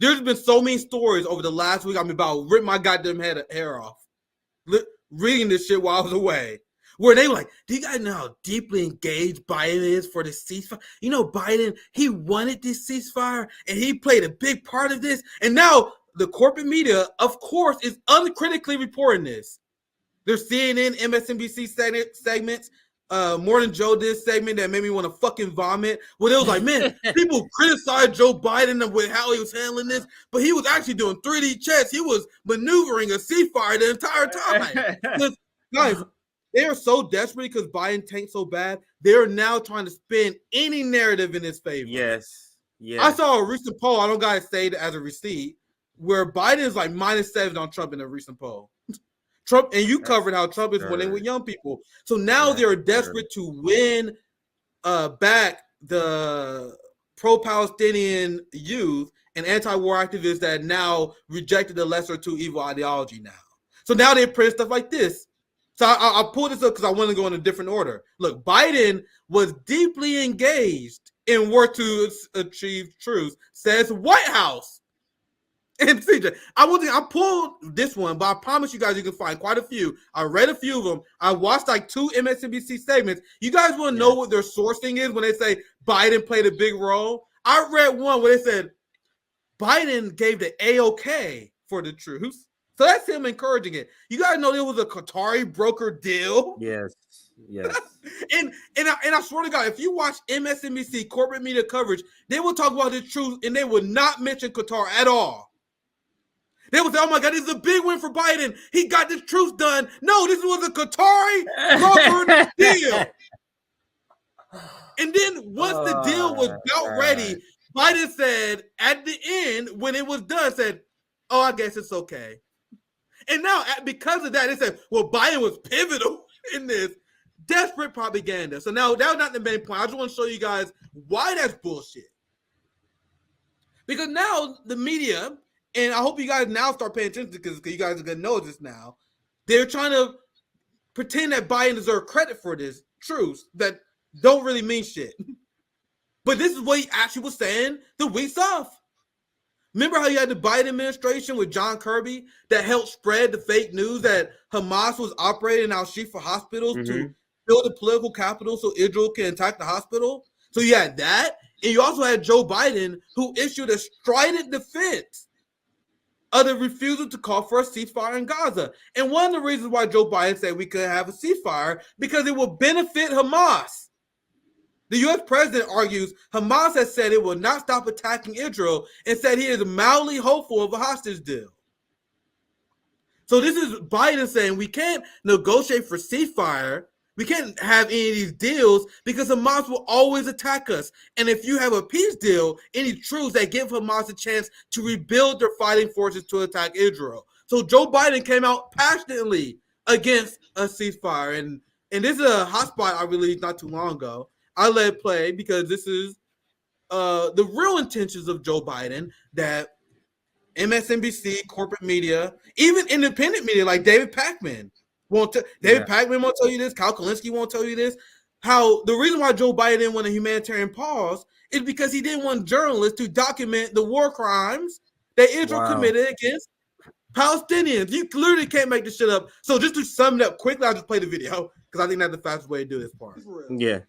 There's been so many stories over the last week. I'm about rip my goddamn hair off. Reading this shit while I was away. Where they were like, do you guys know how deeply engaged Biden is for the ceasefire? You know, Biden, he wanted this ceasefire and he played a big part of this. And now the corporate media, of course, is uncritically reporting this. There's CNN, MSNBC segments. Morning Joe did segment that made me want to fucking vomit. Where it was like, man, people criticize Joe Biden with how he was handling this, but he was actually doing 3D chess. He was maneuvering a ceasefire the entire time. Guys, they are so desperate because Biden tanked so bad. They're now trying to spin any narrative in his favor. Yes. I saw a recent poll. I don't gotta say it as a receipt, where Biden is like -7 on Trump in a recent poll. Trump, and you covered how Trump is winning with young people. So now they're desperate to win back the pro-Palestinian youth and anti-war activists that now rejected the lesser two evil ideology now. So now they print stuff like this. So I pulled this up because I want to go in a different order. Look, Biden was deeply engaged in work to achieve truth, says White House. And CJ, I pulled this one, but I promise you guys you can find quite a few. I read a few of them. I watched like 2 MSNBC segments. You guys want to know what their sourcing is when they say Biden played a big role? I read one where they said Biden gave the A-OK for the truth. So that's him encouraging it. You guys know there was a Qatari broker deal. Yes. and I swear to God, if you watch MSNBC corporate media coverage, they will talk about the truth and they will not mention Qatar at all. They would say, oh my God, this is a big win for Biden. He got this truth done. No, this was a Qatari brokered deal. And then once the deal was about ready, Biden said at the end, when it was done, said, oh, I guess it's okay. And now, because of that, they said, well, Biden was pivotal in this. Desperate propaganda. So now, that was not the main point. I just want to show you guys why that's bullshit. Because now the media, and I hope you guys now start paying attention because you guys are going to know this now. They're trying to pretend that Biden deserves credit for this truth that don't really mean shit. But this is what he actually was saying the weeks off. Remember how you had the Biden administration with John Kirby that helped spread the fake news that Hamas was operating Al-Shifa hospitals to build the political capital so Israel can attack the hospital? So you had that. And you also had Joe Biden who issued a strident defense of the refusal to call for a ceasefire in Gaza. And one of the reasons why Joe Biden said we could have a ceasefire because it will benefit Hamas. The U.S. president argues Hamas has said it will not stop attacking Israel and said he is mildly hopeful of a hostage deal. So this is Biden saying we can't negotiate for ceasefire. We can't have any of these deals because Hamas will always attack us. And if you have a peace deal, any truths that give Hamas a chance to rebuild their fighting forces to attack Israel. So Joe Biden came out passionately against a ceasefire. And this is a hot spot I released not too long ago. I let it play because this is the real intentions of Joe Biden that MSNBC, corporate media, even independent media like David Pakman Pakman won't tell you this. Kyle Kalinske won't tell you this. How the reason why Joe Biden didn't want a humanitarian pause is because he didn't want journalists to document the war crimes that Israel committed against Palestinians. You literally can't make this shit up. So just to sum it up quickly, I'll just play the video because I think that's the fastest way to do this part. Yeah.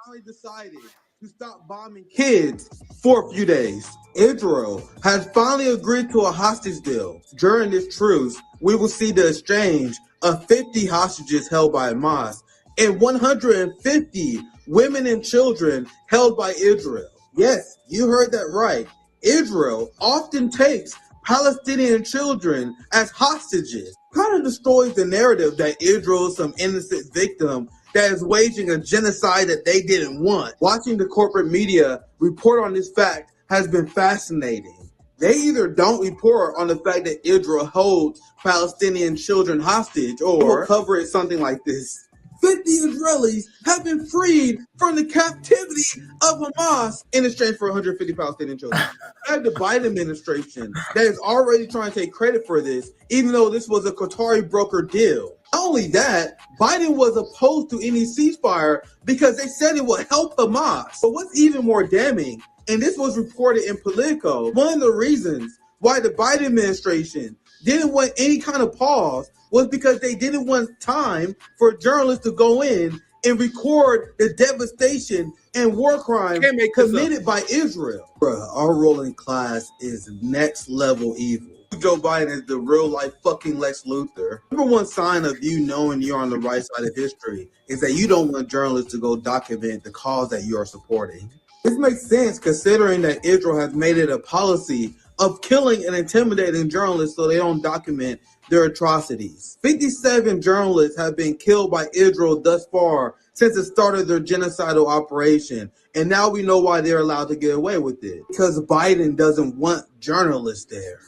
Finally decided to stop bombing kids for a few days. Israel has finally agreed to a hostage deal. During this truce, we will see the exchange of 50 hostages held by Hamas and 150 women and children held by Israel. Yes, you heard that right. Israel often takes Palestinian children as hostages. Kind of destroys the narrative that Israel is some innocent victim that is waging a genocide that they didn't want. Watching the corporate media report on this fact has been fascinating. They either don't report on the fact that Israel holds Palestinian children hostage or cover it something like this. 50 Israelis have been freed from the captivity of Hamas in exchange for 150 Palestinian children. I have the Biden administration that is already trying to take credit for this, even though this was a Qatari broker deal. Not only that, Biden was opposed to any ceasefire because they said it would help Hamas. But what's even more damning, and this was reported in Politico, one of the reasons why the Biden administration didn't want any kind of pause was because they didn't want time for journalists to go in and record the devastation and war crimes committed by Israel. Bruh, our ruling class is next level evil. Joe Biden is the real life fucking Lex Luthor. Number one sign of you knowing you're on the right side of history is that you don't want journalists to go document the cause that you are supporting. This makes sense considering that Israel has made it a policy of killing and intimidating journalists so they don't document their atrocities. 57 journalists have been killed by Israel thus far since it started their genocidal operation. And now we know why they're allowed to get away with it. Because Biden doesn't want journalists there.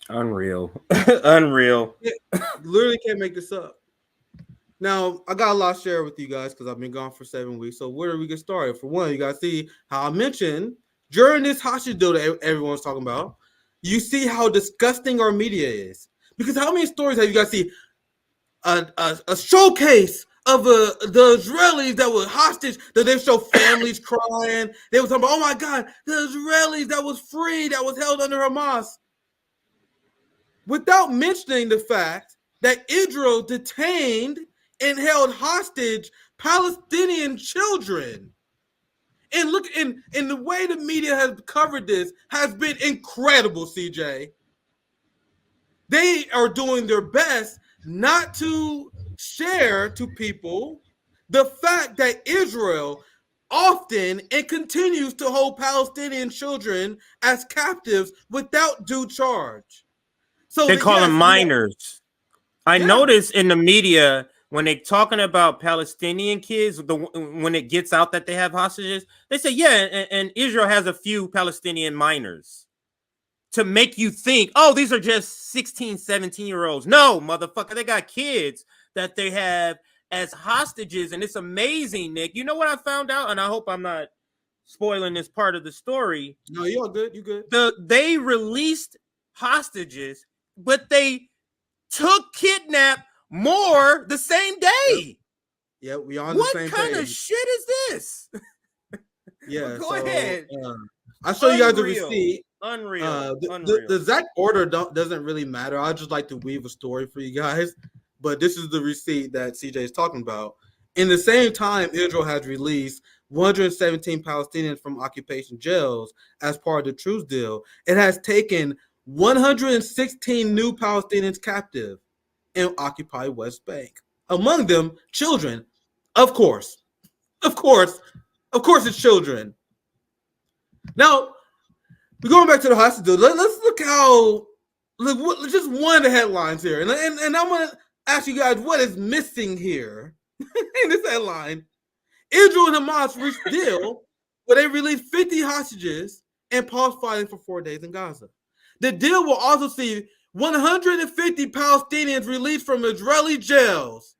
Unreal. Unreal. Yeah, literally can't make this up. Now, I got a lot to share with you guys because I've been gone for 7 weeks. So where do we get started? For one, you guys see how I mentioned during this hostage deal that everyone's talking about, you see how disgusting our media is. Because how many stories have you guys seen? A showcase of the Israelis that were hostage, that they show families crying. They were talking about, oh my God, the Israelis that was free, that was held under Hamas. Without mentioning the fact that Israel detained and held hostage Palestinian children. And look, in the way the media has covered this has been incredible, CJ. They are doing their best not to share to people the fact that Israel often and continues to hold Palestinian children as captives without due charge. So they call them minors. I noticed in the media when they're talking about Palestinian kids, when it gets out that they have hostages, they say, yeah, and Israel has a few Palestinian minors. To make you think, oh, these are just 16, 17-year-olds. No, motherfucker, they got kids that they have as hostages, and it's amazing, Nick. You know what I found out, and I hope I'm not spoiling this part of the story. No, you're good. You good. They released hostages, but they kidnapped more the same day. Yeah, we on the same page. What kind of shit is this? Yeah, go ahead. I'll show you guys the receipt. Unreal. The exact order doesn't really matter. I just like to weave a story for you guys. But this is the receipt that CJ is talking about. In the same time, Israel has released 117 Palestinians from occupation jails as part of the truce deal. It has taken 116 new Palestinians captive in occupied West Bank. Among them, children. Of course, it's children. Now, we're going back to the hostage deal. Let's look how, just one of the headlines here. And I'm going to ask you guys what is missing here in this headline. Israel and Hamas reached a deal where they released 50 hostages and paused fighting for 4 days in Gaza. The deal will also see 150 Palestinians released from Israeli jails.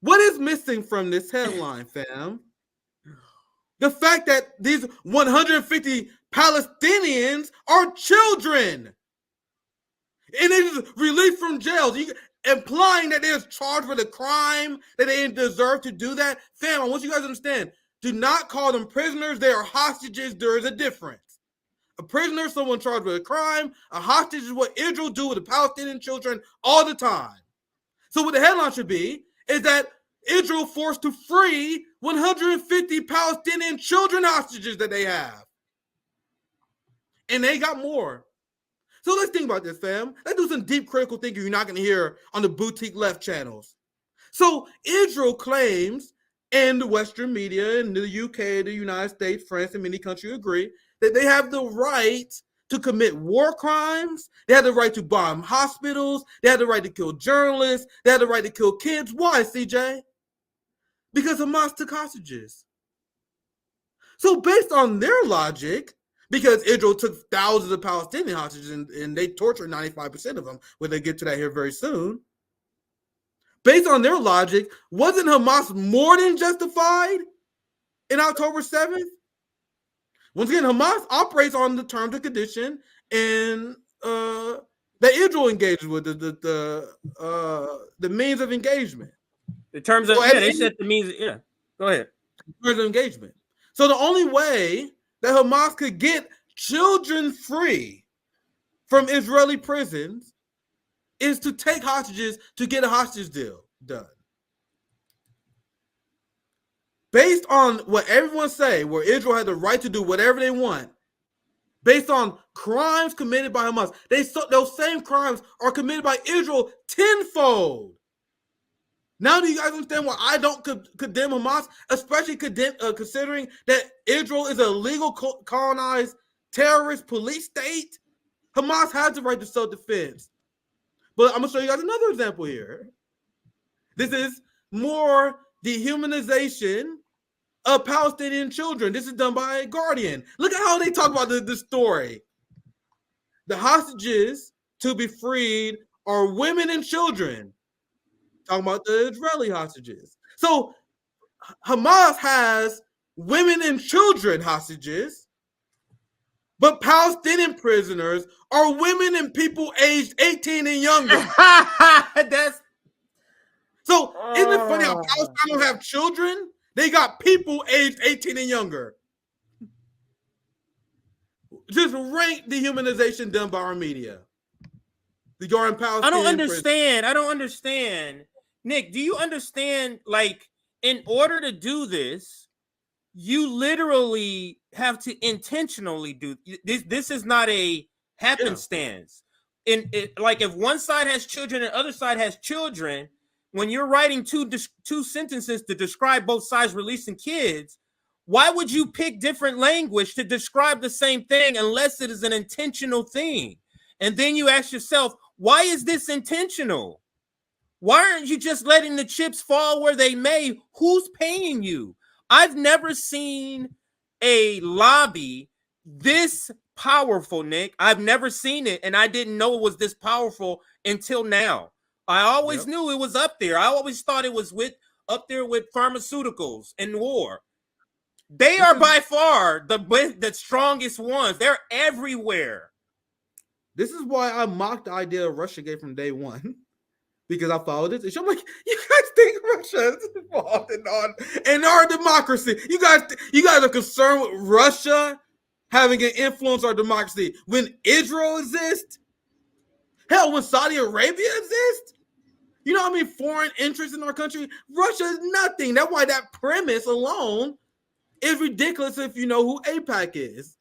What is missing from this headline, fam? The fact that these 150 Palestinians are children. And they just released from jails, implying that they're charged with a crime, that they didn't deserve to do that. Fam, I want you guys to understand, do not call them prisoners. They are hostages. There is a difference. A prisoner is someone charged with a crime. A hostage is what Israel do with the Palestinian children all the time. So what the headline should be is that Israel forced to free 150 Palestinian children hostages that they have. And they got more. So let's think about this, fam. Let's do some deep critical thinking you're not going to hear on the boutique left channels. So Israel claims, and the Western media in the UK, the United States, France, and many countries agree, that they have the right to commit war crimes. They have the right to bomb hospitals. They have the right to kill journalists. They have the right to kill kids. Why, CJ? Because Hamas took hostages. So based on their logic, because Israel took thousands of Palestinian hostages and they tortured 95% of them, we'll get to that here very soon. Based on their logic, wasn't Hamas more than justified in October 7th? Once again, Hamas operates on the terms and condition and that Israel engages with the means of engagement. The terms of they set the means. Yeah, go ahead. Terms of engagement. So the only way that Hamas could get children free from Israeli prisons is to take hostages to get a hostage deal done. Based on what everyone say, where Israel had the right to do whatever they want, based on crimes committed by Hamas, those same crimes are committed by Israel tenfold. Now do you guys understand why I don't condemn Hamas, especially considering that Israel is a legal colonized terrorist police state? Hamas has the right to self-defense. But I'm going to show you guys another example here. This is more dehumanization of Palestinian children. This is done by Guardian. Look at how they talk about this story. The hostages to be freed are women and children. Talking about the Israeli hostages. So Hamas has women and children hostages, but Palestinian prisoners are women and people aged 18 and younger. So isn't it funny how Palestine don't have children? They got people aged 18 and younger. Just rank dehumanization done by our media. The Guardian Palestinian. I don't understand. Nick, do you understand? Like, in order to do this, you literally have to intentionally do this. This is not a happenstance. Like, if one side has children and the other side has children, when you're writing two sentences to describe both sides releasing kids, why would you pick different language to describe the same thing unless it is an intentional thing? And then you ask yourself, why is this intentional? Why aren't you just letting the chips fall where they may? Who's paying you? I've never seen a lobby this powerful, Nick. I've never seen it, and I didn't know it was this powerful until now. I always knew it was up there. I always thought it was up there with pharmaceuticals and war. They are by far the strongest ones. They're everywhere. This is why I mocked the idea of Russiagate from day one. Because I followed this. I'm like, you guys think Russia is involved in our democracy? You guys are concerned with Russia having an influence on our democracy when Israel exists? Hell, when Saudi Arabia exists? You know what I mean? Foreign interests in our country? Russia is nothing. That's why that premise alone is ridiculous if you know who AIPAC is,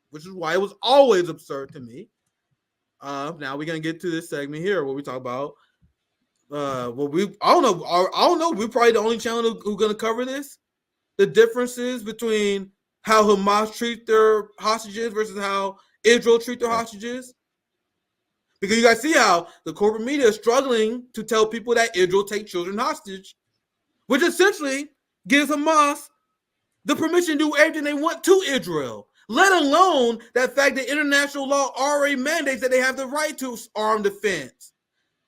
which is why it was always absurd to me. Now we're going to get to this segment here where we talk about I don't know. We're probably the only channel who's going to cover this. The differences between how Hamas treat their hostages versus how Israel treat their hostages. Because you guys see how the corporate media is struggling to tell people that Israel take children hostage, which essentially gives Hamas the permission to do everything they want to Israel, let alone that fact that international law already mandates that they have the right to armed defense.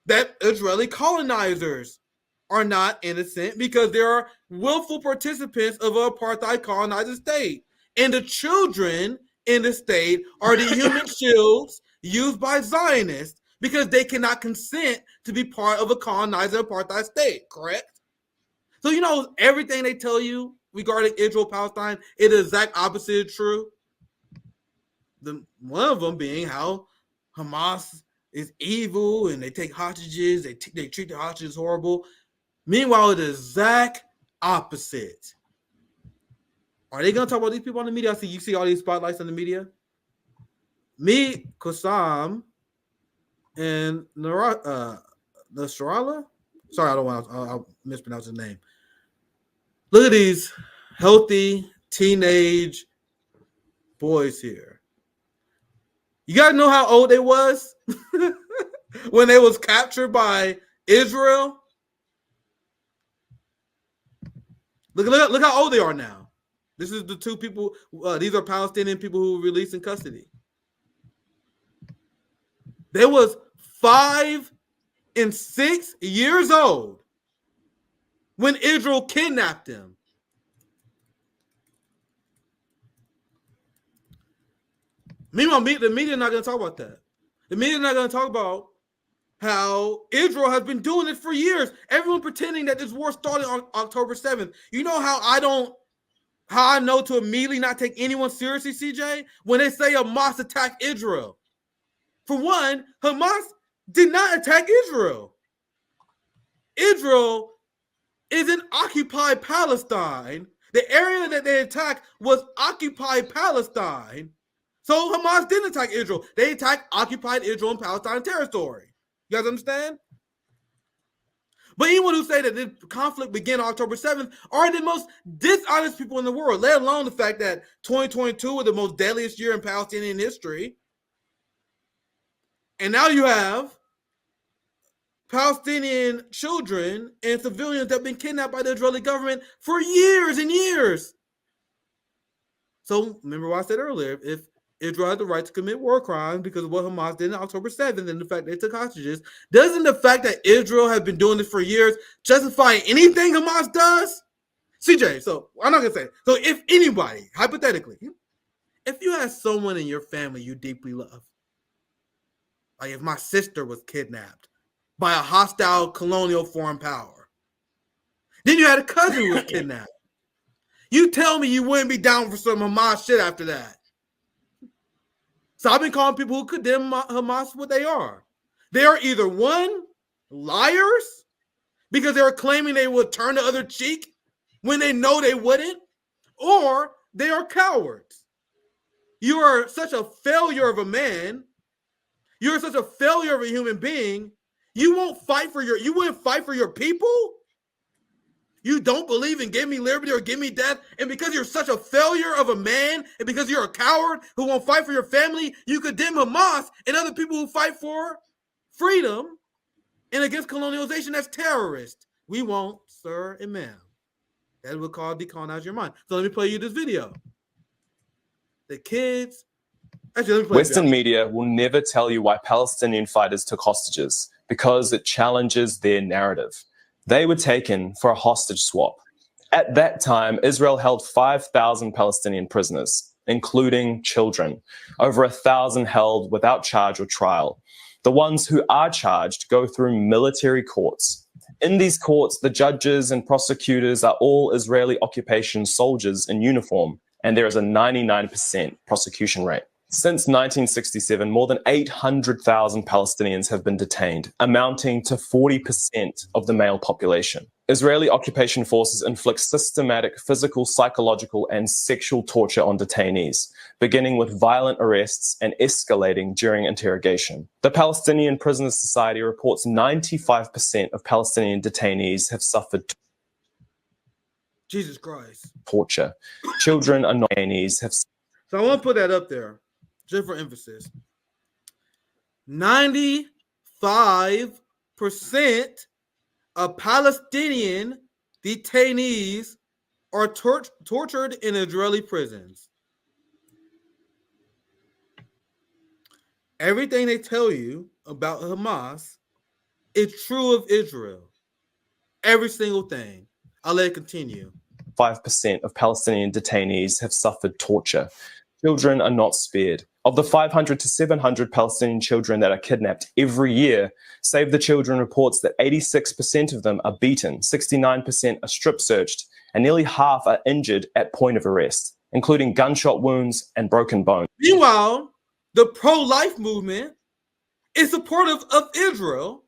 That Israeli colonizers are not innocent because there are willful participants of an apartheid colonizing state. And the children in the state are the human shields used by Zionists because they cannot consent to be part of a colonizing apartheid state, correct? So you know everything they tell you regarding Israel-Palestine is the exact opposite of true. One of them being how Hamas is evil and they take hostages, they treat the hostages horrible. Meanwhile, the exact opposite. Are they going to talk about these people on the media? You see all these spotlights on the media? Me, Qassam, and Nasrallah. Sorry, I don't want to I'll mispronounce his name. Look at these healthy teenage boys here. You guys know how old they was when they was captured by Israel? Look how old they are now. This is the two people. These are Palestinian people who were released in custody. They was 5 and 6 years old when Israel kidnapped them. Meanwhile, the media is not going to talk about that. The media is not going to talk about how Israel has been doing it for years. Everyone pretending that this war started on October 7th. You know how I don't How I know to immediately not take anyone seriously, CJ, when they say Hamas attacked Israel. For one, Hamas did not attack Israel. Israel is in occupied Palestine. The area that they attacked was occupied Palestine. So Hamas didn't attack Israel. They attacked occupied Israel and Palestine territory. You guys understand? But anyone who say that the conflict began on October 7th are the most dishonest people in the world, let alone the fact that 2022 was the most deadliest year in Palestinian history. And now you have Palestinian children and civilians that have been kidnapped by the Israeli government for years and years. So remember what I said earlier, if Israel had the right to commit war crimes because of what Hamas did on October 7th and the fact they took hostages, doesn't the fact that Israel has been doing this for years justify anything Hamas does? CJ, so I'm not going to say it. So if anybody, hypothetically, if you had someone in your family you deeply love, like if my sister was kidnapped by a hostile colonial foreign power, then you had a cousin who was kidnapped. You tell me you wouldn't be down for some Hamas shit after that. So I've been calling people who condemn Hamas what they are. They are either one, liars, because they were claiming they would turn the other cheek when they know they wouldn't, or they are cowards. You are such a failure of a man. You're such a failure of a human being. You wouldn't fight for your people? You don't believe in give me liberty or give me death, and because you're such a failure of a man, and because you're a coward who won't fight for your family, you condemn Hamas and other people who fight for freedom and against colonialization as terrorists. We won't, sir and ma'am. That will call decolonize your mind. So let me play you this video. The kids. Actually, let me play Western media will never tell you why Palestinian fighters took hostages, because it challenges their narrative. They were taken for a hostage swap. At that time, Israel held 5,000 Palestinian prisoners, including children, over 1,000 held without charge or trial. The ones who are charged go through military courts. In these courts, the judges and prosecutors are all Israeli occupation soldiers in uniform, and there is a 99% prosecution rate. Since 1967, more than 800,000 Palestinians have been detained, amounting to 40% of the male population. Israeli occupation forces inflict systematic physical, psychological, and sexual torture on detainees, beginning with violent arrests and escalating during interrogation. The Palestinian Prisoners Society reports 95% of Palestinian detainees have suffered Jesus Christ. torture. Children and detainees have. So I want to put that up there, just for emphasis. 95% of Palestinian detainees are tortured in Israeli prisons. Everything they tell you about Hamas is true of Israel. Every single thing. I'll let it continue. 5% of Palestinian detainees have suffered torture. Children are not spared. Of the 500 to 700 Palestinian children that are kidnapped every year, Save the Children reports that 86% of them are beaten, 69% are strip searched, and nearly half are injured at point of arrest, including gunshot wounds and broken bones. Meanwhile, the pro-life movement is supportive of Israel,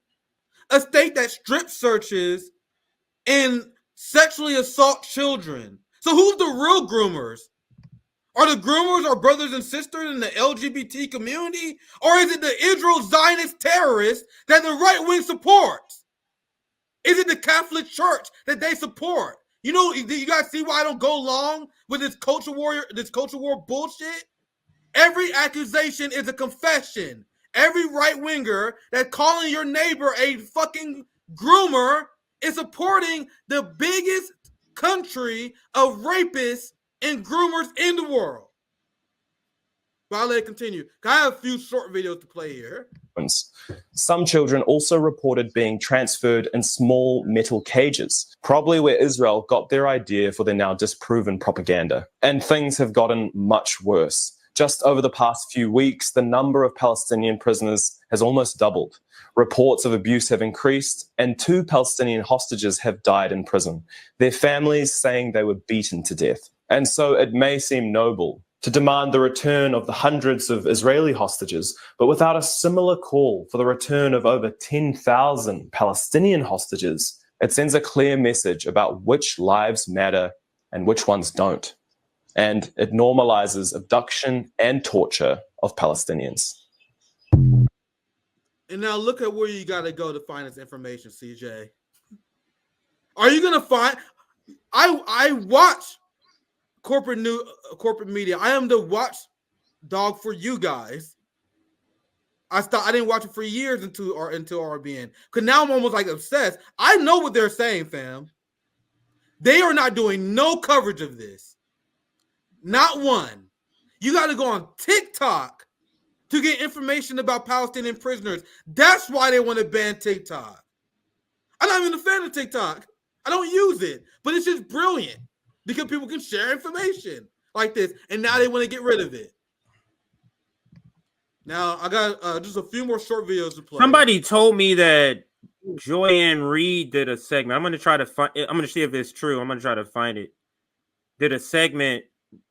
a state that strip searches and sexually assault children. So who's the real groomers? Are the groomers our brothers and sisters in the LGBT community? Or is it the Israel Zionist terrorists that the right wing supports? Is it the Catholic Church that they support? You know, you guys see why I don't go along with this culture war bullshit? Every accusation is a confession. Every right winger that calling your neighbor a fucking groomer is supporting the biggest country of rapists and groomers in the world. But I'll let it continue. I have a few short videos to play here. Some children also reported being transferred in small metal cages, probably where Israel got their idea for their now disproven propaganda. And things have gotten much worse. Just over the past few weeks, the number of Palestinian prisoners has almost doubled. Reports of abuse have increased, and 2 Palestinian hostages have died in prison, their families saying they were beaten to death. And so it may seem noble to demand the return of the hundreds of Israeli hostages, but without a similar call for the return of over 10,000 Palestinian hostages, it sends a clear message about which lives matter and which ones don't. And it normalizes abduction and torture of Palestinians. And now look at where you got to go to find this information, CJ. Are you going to find... I watch corporate media. I am the watchdog for you guys. I didn't watch it for years until RBN. Because now I'm almost like obsessed. I know what they're saying, fam. They are not doing no coverage of this. Not one. You got to go on TikTok to get information about Palestinian prisoners. That's why they want to ban TikTok. I'm not even a fan of TikTok. I don't use it, but it's just brilliant because people can share information like this, and now they want to get rid of it. Now, I got just a few more short videos to play. Somebody told me that Joyanne Reed did a segment. I'm going to try to find it. I'm going to see if it's true. I'm going to try to find it. Did a segment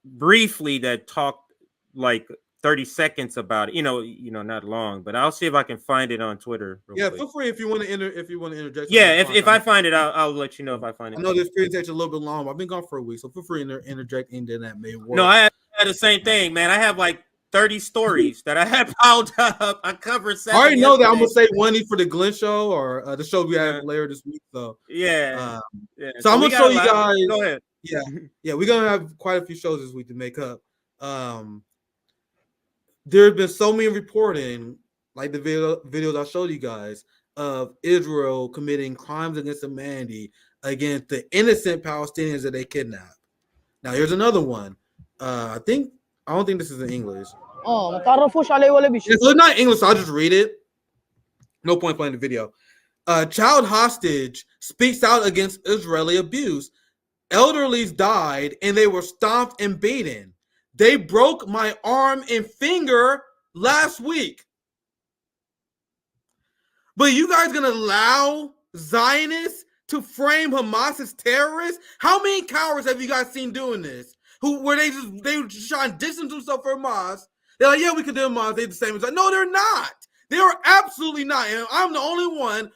briefly that talked like 30 seconds about it. You know, not long, but I'll see if I can find it on Twitter. Yeah, quick. Feel free if you want to interject. Yeah, if I find it, I'll let you know if I find it. I know this presentation a little bit long. I've been gone for a week, so feel free to interject into that may work. No, I had the same thing, man. I have like 30 stories that I had piled up. I covered 7. I already know that I'm gonna say one for the Glenn show or the show we have later this week. So yeah. So I'm gonna show you guys. Go ahead. Yeah, we're gonna have quite a few shows this week to make up. There's been so many reporting, like the videos I showed you guys, of Israel committing crimes against humanity against the innocent Palestinians that they kidnapped. Now here's another one. I don't think this is in English. It's not English, so I'll just read it. No point playing the video. Child hostage speaks out against Israeli abuse. Elderlies died and they were stomped and beaten. They broke my arm and finger last week. But you guys gonna allow Zionists to frame Hamas as terrorists? How many cowards have you guys seen doing this? Where they just trying to distance themselves from Hamas? They're like, yeah, we could do Hamas. They're the same as no, they're not. They are absolutely not. And I'm the only one.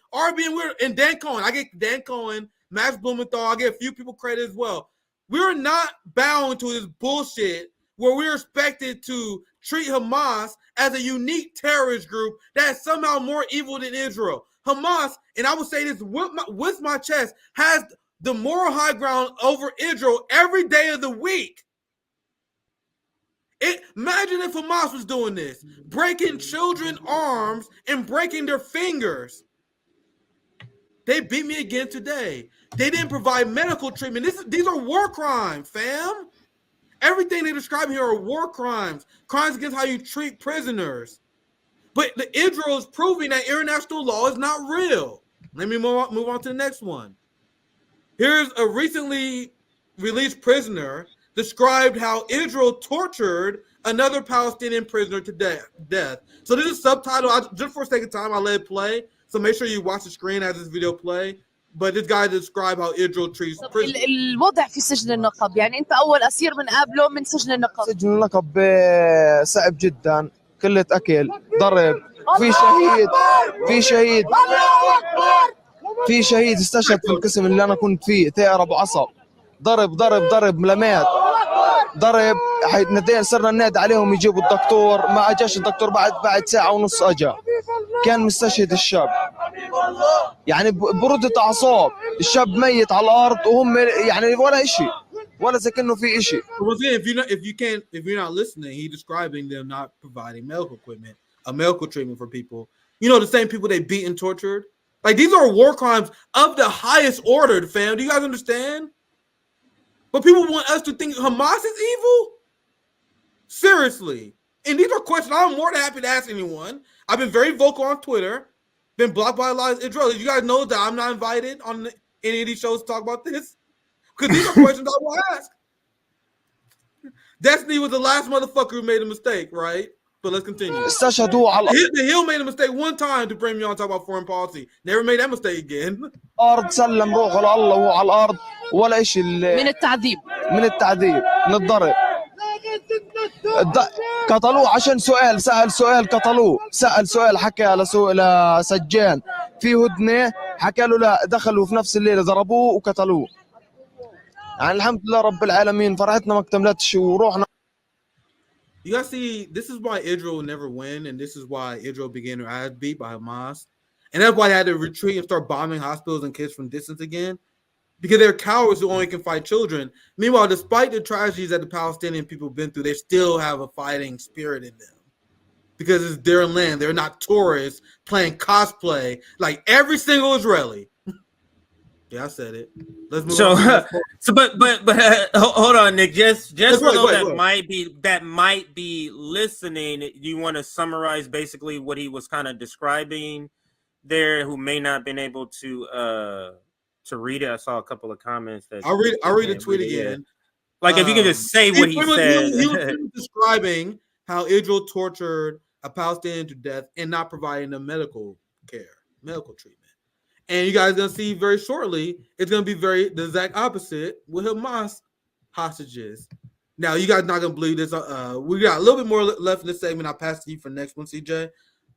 And Dan Cohen. I get Dan Cohen, Max Blumenthal. I get a few people credit as well. We're not bound to this bullshit where we're expected to treat Hamas as a unique terrorist group that is somehow more evil than Israel. Hamas, and I will say this with my chest, has the moral high ground over Israel every day of the week. Imagine if Hamas was doing this, breaking children's arms and breaking their fingers. They beat me again today. They didn't provide medical treatment. These are war crimes, fam. Everything they describe here are war crimes, crimes against how you treat prisoners. But Israel is proving that international law is not real. Let me move on to the next one. Here's a recently released prisoner described how Israel tortured another Palestinian prisoner to death. So this is subtitled. Just for a second time, I let it play. So make sure you watch the screen as this video play. But this guy described how Israel treats prisoners. الوضع في سجن النقب، يعني أنت أول أسير بنقابله من سجن النقب. سجن النقب صعب جدا، قلة أكل، ضرب، في شهيد استشهد في القسم اللي أنا كنت فيه، ثائر أبو عصب، ضرب ملامات، ضرب. صرنا ننادي عليهم يجيبوا الدكتور، ما أجاش الدكتور بعد ساعة ونص أجا، كان مستشهد الشاب. يعني برودة أعصاب، الشاب ميت على الأرض وهم يعني ولا إشي، ولا زي كأنه في إشي. If you're not listening, he's describing them not providing medical equipment, medical treatment for people. You know, the same people they beat and tortured. Like, these are war crimes of the highest order, fam. Do you guys understand? But people want us to think Hamas is evil? Seriously. And these are questions I'm more than happy to ask anyone. I've been very vocal on Twitter. Been blocked by a lot of Israelis. You guys know that I'm not invited on any of these shows to talk about this? Because these are questions I will ask. Destiny was the last motherfucker who made a mistake, right? But let's continue. استشهدوا على The Hill made a mistake one time to bring me on to talk about foreign policy. Never made that mistake again. الارض سلم روحه لله وهو على الارض ولا شيء من التعذيب من الضرب قتلوه عشان سأل سؤال قتلوه سأل سؤال حكى لسجان في هدنة حكى له لا دخلوا في نفس الليلة ضربوه وقتلوه يعني الحمد لله رب العالمين فرحتنا ما اكتملتش وروحنا. You guys see, this is why Israel will never win, and this is why Israel began their ass beat by Hamas. And that's why they had to retreat and start bombing hospitals and kids from distance again. Because they're cowards who only can fight children. Meanwhile, despite the tragedies that the Palestinian people have been through, they still have a fighting spirit in them. Because it's their land. They're not tourists playing cosplay like every single Israeli. Yeah, I said it. Let's move on. But hold on, Nick. Just for those that might be listening, you want to summarize basically what he was kind of describing there, who may not have been able to read it. I saw a couple of comments that I'll read the tweet again. Like if you can just say what he said. He was describing how Israel tortured a Palestinian to death and not providing them medical treatment. And you guys are gonna see very shortly, it's gonna be the exact opposite with Hamas hostages. Now, you guys not gonna believe this. We got a little bit more left in this segment. I'll pass to you for the next one, CJ.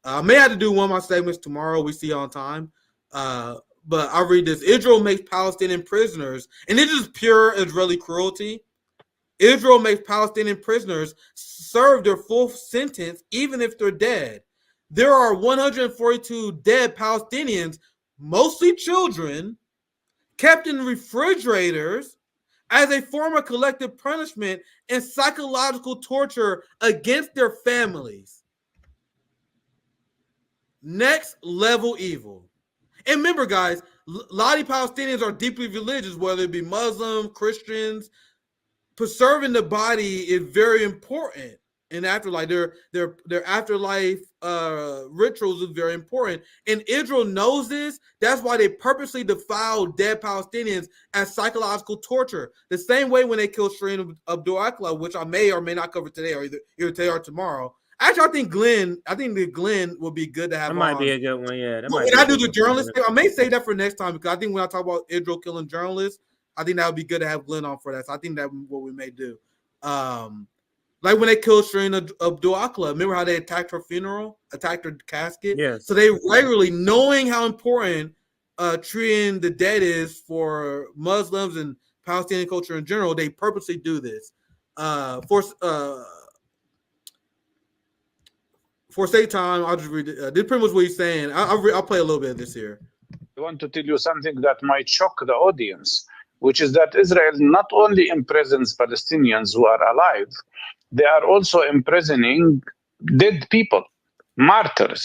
I may have to do one of my segments tomorrow. We see on time. But I'll read this. Israel makes Palestinian prisoners, and this is pure Israeli cruelty. Israel makes Palestinian prisoners serve their full sentence even if they're dead. There are 142 dead Palestinians, mostly children, kept in refrigerators as a form of collective punishment and psychological torture against their families. Next level evil. And remember, guys, a lot of Palestinians are deeply religious, whether it be Muslim, Christians. Preserving the body is very important in afterlife. Their afterlife rituals is very important. And Israel knows this. That's why they purposely defile dead Palestinians as psychological torture. The same way when they killed Shireen Abdul-Akleh, which I may or may not cover today, or either today or tomorrow. Actually, I think the Glenn would be good to have. That might be a good one, yeah. When I do the journalist, I may say that for next time, because I think when I talk about Israel killing journalists, I think that would be good to have Glenn on for that. So I think that's what we may do. Like when they killed Shireen Abdul-Akleh, remember how they attacked her funeral, attacked her casket? Yes. So they regularly, knowing how important treating the dead is for Muslims and Palestinian culture in general, they purposely do this. For sake time, I'll just read it. This pretty much what he's saying. I'll play a little bit of this here. I want to tell you something that might shock the audience, which is that Israel not only imprisons Palestinians who are alive, they are also imprisoning dead people, martyrs.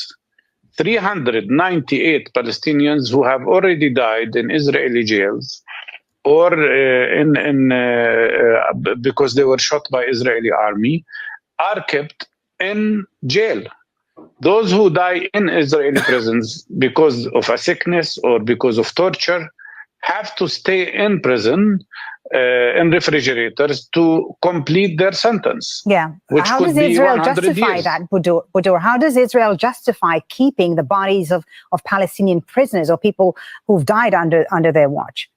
398 Palestinians who have already died in Israeli jails or because they were shot by Israeli army are kept in jail. Those who die in Israeli prisons because of a sickness or because of torture have to stay in prison in refrigerators to complete their sentence. Yeah. Which how could does be Israel 100 justify years. that, Budur? How does Israel justify keeping the bodies of Palestinian prisoners or people who've died under their watch?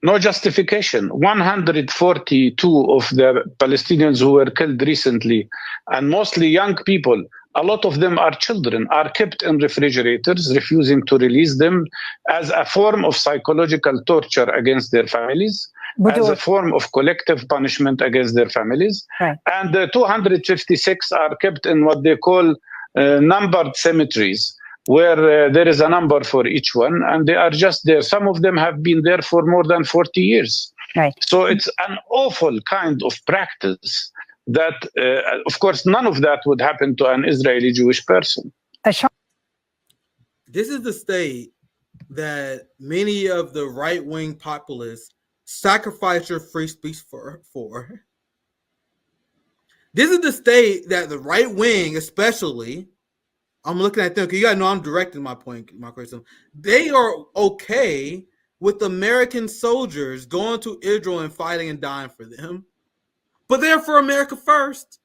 No justification. 142 of the Palestinians who were killed recently, and mostly young people, a lot of them are children, are kept in refrigerators, refusing to release them as a form of psychological torture against their families, as a form of collective punishment against their families. Right. And 256 are kept in what they call numbered cemeteries, where there is a number for each one, and they are just there. Some of them have been there for more than 40 years. Right. So it's an awful kind of practice that, of course, none of that would happen to an Israeli Jewish person. This is the state that many of the right-wing populists sacrifice your free speech for. This is the state that the right wing, especially, I'm looking at them because you gotta know I'm directing my point, my question. They are okay with American soldiers going to Israel and fighting and dying for them, but they're for America first.